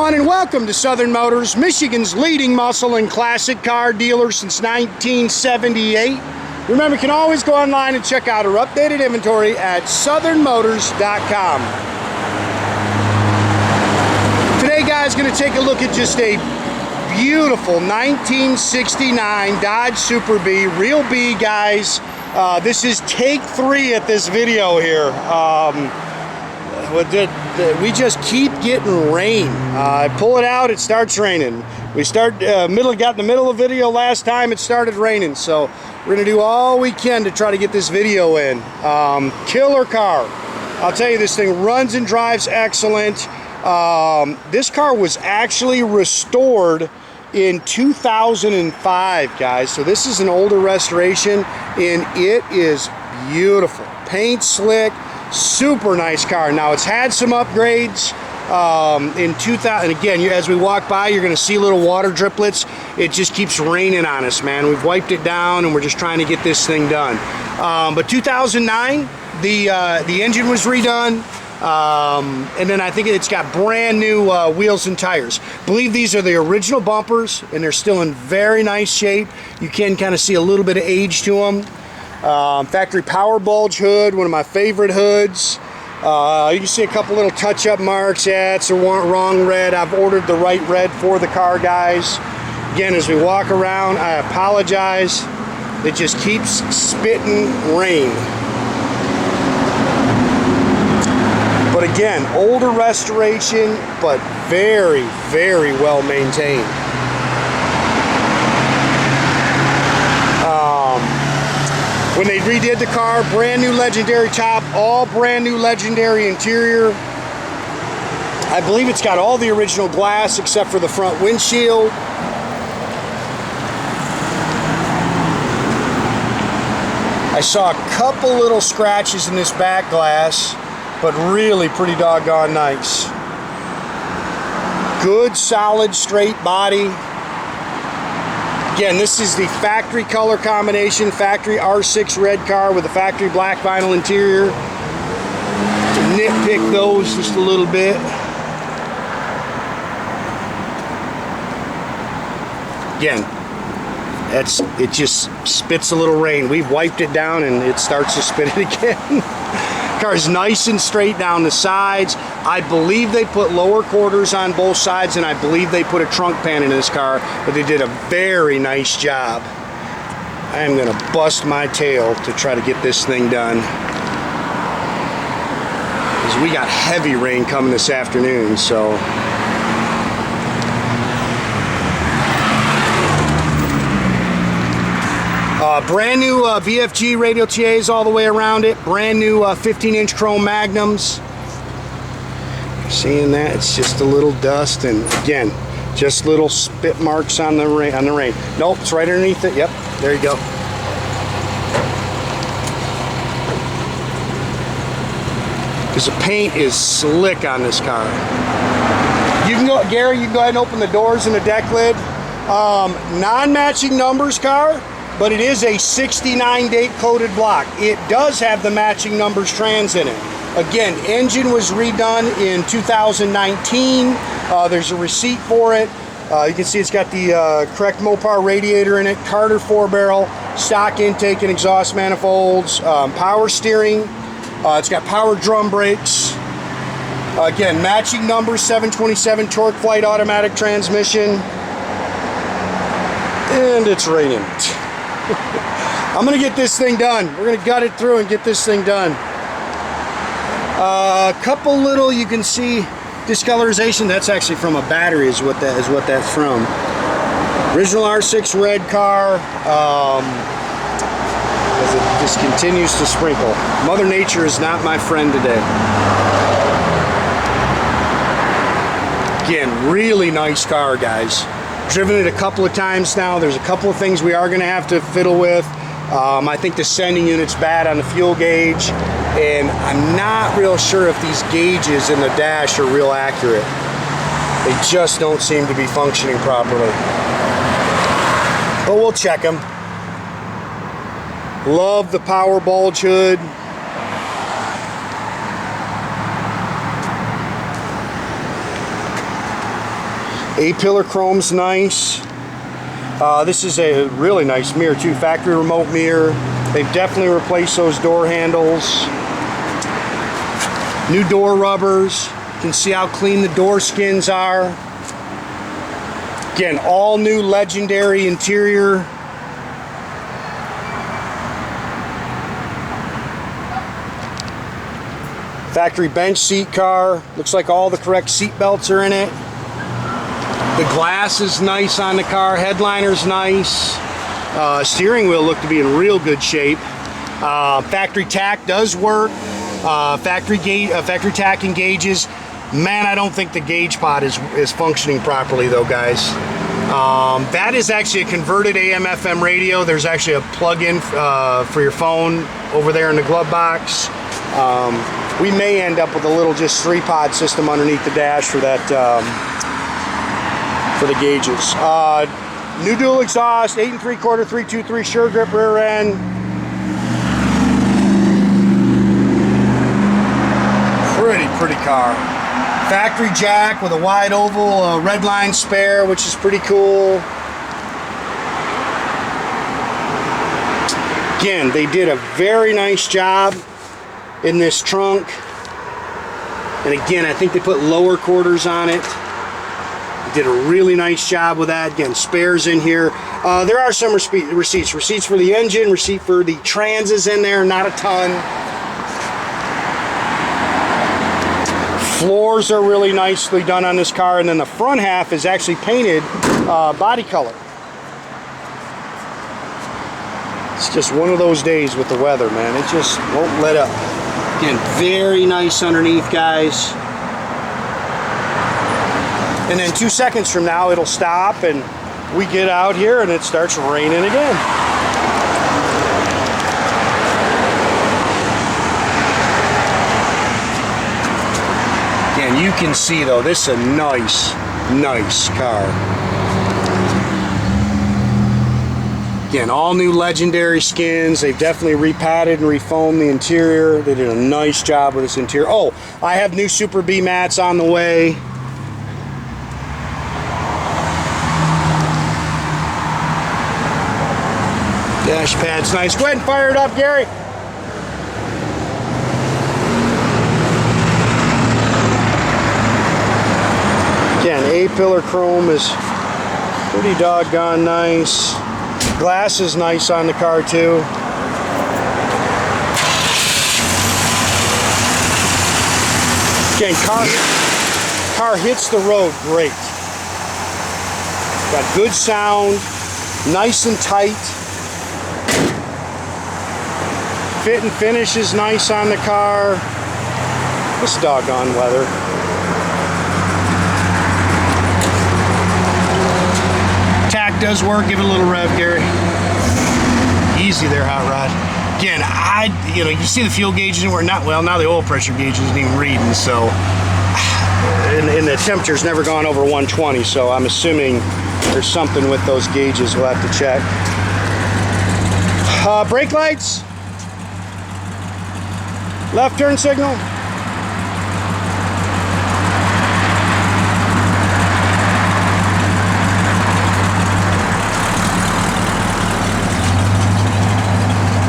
everyone, and welcome to Southern Motors, Michigan's leading muscle and classic car dealer since 1978. Remember, you can always go online and check out our updated inventory at southernmotors.com. Today, guys, going to take a look at just a beautiful 1969 Dodge Super B, real B, guys. This is take 3 at this video here. We just keep getting rain. I pull it out, it starts raining. We got in the middle of the video last time, it started raining. So we're gonna do all we can to try to get this video in. Killer car. I'll tell you, this thing runs and drives excellent. This car was actually restored in 2005, guys. So this is an older restoration, and it is beautiful. Paint slick. Super nice car. Now, it's had some upgrades in 2000. And again, as we walk by, you're going to see little water driplets. It just keeps raining on us, man. We've wiped it down, and we're just trying to get this thing done. But 2009, the engine was redone. And then I think it's got brand new wheels and tires. I believe these are the original bumpers, and they're still in very nice shape. You can kind of see a little bit of age to them. Factory power bulge hood, one of my favorite hoods. You can see a couple little touch-up marks. Yeah, it's the wrong red. I've ordered the right red for the car, guys. Again, as we walk around, I apologize. It just keeps spitting rain. But again, older restoration, but very, very well maintained. When they redid the car, brand new legendary top, all brand new legendary interior. I believe it's got all the original glass except for the front windshield. I saw a couple little scratches in this back glass, but really pretty doggone nice. Good, solid, straight body. Again, this is the factory color combination, factory R6 red car with a factory black vinyl interior. Nitpick those just a little bit. Again, it just spits a little rain. We've wiped it down and it starts to spit it again. Car's nice and straight down the sides. I believe they put lower quarters on both sides, and I believe they put a trunk pan in this car, but they did a very nice job. I am gonna bust my tail to try to get this thing done, because we got heavy rain coming this afternoon. So brand new BF Radial TAs all the way around it. Brand new 15-inch chrome Magnums. Seeing that, it's just a little dust, and again, just little spit marks on the rain. Nope, it's right underneath it. Yep, there you go. Because the paint is slick on this car. You can go, Gary. You can go ahead and open the doors and the deck lid. Non-matching numbers car, but it is a 69 date coated block. It does have the matching numbers trans in it. Again, engine was redone in 2019. There's a receipt for it. You can see it's got the correct Mopar radiator in it, Carter 4-barrel, stock intake and exhaust manifolds, power steering. It's got power drum brakes. Again, matching numbers, 727 Torqueflite automatic transmission. And it's raining. I'm gonna get this thing done. We're gonna gut it through and get this thing done. A couple little, you can see discolorization. That's actually from a battery, is what that's from. Original R6 red car. As it just continues to sprinkle. Mother Nature is not my friend today. Again, really nice car, guys. Driven it a couple of times now. There's a couple of things we are going to have to fiddle with. I think the sending unit's bad on the fuel gauge, and I'm not real sure if these gauges in the dash are real accurate. They just don't seem to be functioning properly. But we'll check them. Love the power bulge hood. A-pillar chrome's nice. This is a really nice mirror too, factory remote mirror. They've definitely replaced those door handles. New door rubbers. You can see how clean the door skins are. Again, all new legendary interior. Factory bench seat car. Looks like all the correct seat belts are in it. The glass is nice on the car. Headliner's nice. Steering wheel looked to be in real good shape. Factory tach does work. Factory tach engages. Man, I don't think the gauge pod is functioning properly though, guys. That is actually a converted AM/FM radio. There's actually a plug-in for your phone over there in the glove box. We may end up with a little just 3-pod system underneath the dash for that, for the gauges. New dual exhaust, 8 3/4, 323 sure grip rear end. Pretty car. Factory jack with a wide oval Redline spare, which is pretty cool. Again, they did a very nice job in this trunk. And again, I think they put lower quarters on it. They did a really nice job with that. Again, spares in here. There are some receipts. Receipts for the engine, receipt for the trans is in there, not a ton. Floors are really nicely done on this car, and then the front half is actually painted body color. It's just one of those days with the weather, man. It just won't let up. Again, very nice underneath, guys. And then 2 seconds from now, it'll stop, and we get out here, and it starts raining again. And you can see though, this is a nice car. Again, all new legendary skins. They've definitely repatted and refoamed the interior. They did a nice job with this interior. Oh, I have new Super B mats on the way. Dash pad's nice. Go ahead and fire it up, Gary. Again, A-pillar chrome is pretty doggone nice. Glass is nice on the car too. Again, car hits the road great. Got good sound, nice and tight. Fit and finish is nice on the car. This doggone weather. Tach does work. Give it a little rev, Gary. Easy there, Hot Rod. Again, you see the fuel gauges and we're not, well, now the oil pressure gauge isn't even reading, so, and the temperature's never gone over 120, so I'm assuming there's something with those gauges. We'll have to check. Brake lights. Left turn signal.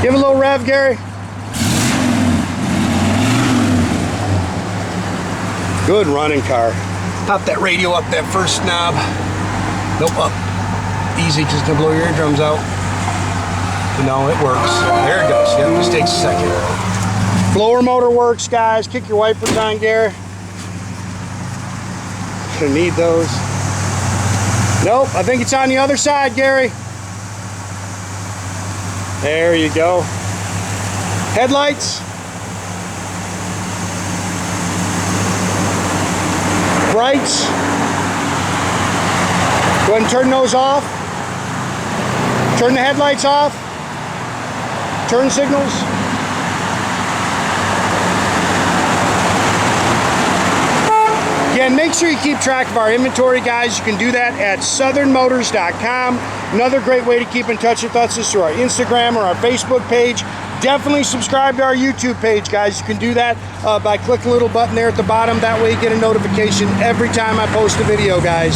Give it a little rev, Gary. Good running car. Pop that radio up, that first knob. Nope, up. Easy, because it's going to blow your eardrums out. No, it works. There it goes. Yep, just takes a second. Blower motor works, guys. Kick your wipers on, Gary. Gonna need those. Nope, I think it's on the other side, Gary. There you go. Headlights. Brights. Go ahead and turn those off. Turn the headlights off. Turn signals. Again, make sure you keep track of our inventory, guys. You can do that at southernmotors.com. Another great way to keep in touch with us is through our Instagram or our Facebook page. Definitely subscribe to our YouTube page, guys. You can do that by clicking the little button there at the bottom. That way you get a notification every time I post a video, guys.